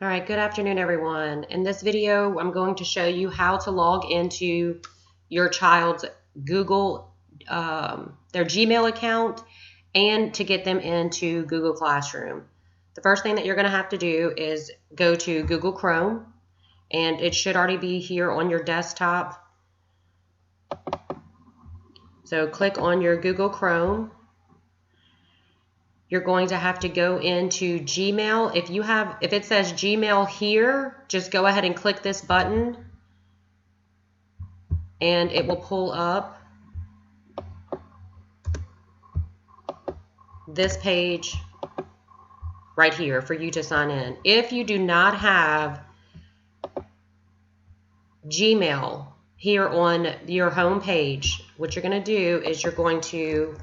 All right, good afternoon, everyone. In this video, I'm going to show you how to log into your child's Google, their Gmail account, and to get them into Google Classroom. The first thing that you're going to have to do is go to Google Chrome, and it should already be here on your desktop. So click on your Google Chrome. You're going to have to go into Gmail. If it says Gmail here, just go ahead and click this button and it will pull up this page right here for you to sign in. If you do not have Gmail here on your home page, what you're going to do is you're going to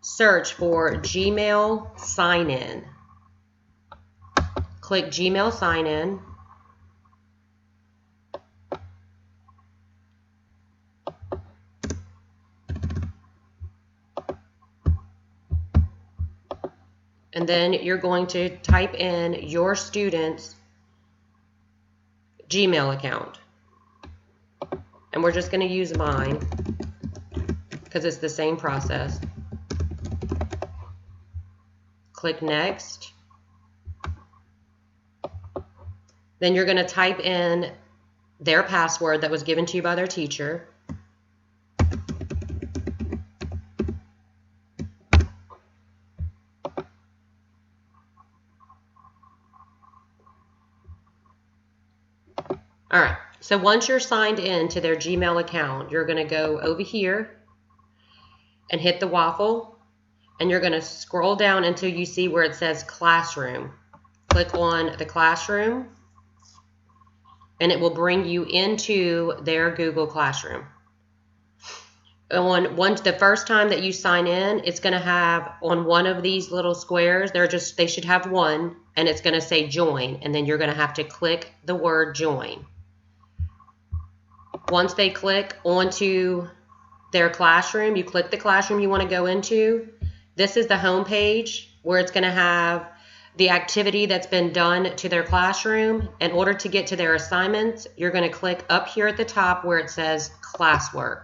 search for Gmail sign in. Click Gmail sign in. And then you're going to type in your student's Gmail account. And we're just going to use mine because it's the same process. Click next. Then you're going to type in their password that was given to you by their teacher. All right, so once you're signed in to their Gmail account, you're going to go over here and hit the waffle, and you're going to scroll down until you see where it says Classroom. Click on the Classroom, and it will bring you into their Google Classroom. The first time that you sign in, it's going to have on one of these little squares, they should have one, and it's going to say Join, and then you're going to have to click the word Join. Once they click onto their classroom, you click the classroom you want to go into. This is the home page where it's going to have the activity that's been done to their classroom. In order to get to their assignments, you're going to click up here at the top where it says Classwork.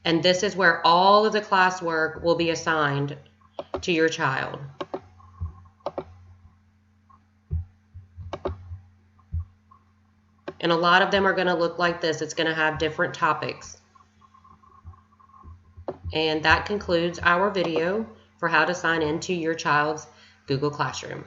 And this is where all of the classwork will be assigned to your child. And a lot of them are going to look like this. It's going to have different topics. And that concludes our video for how to sign into your child's Google Classroom.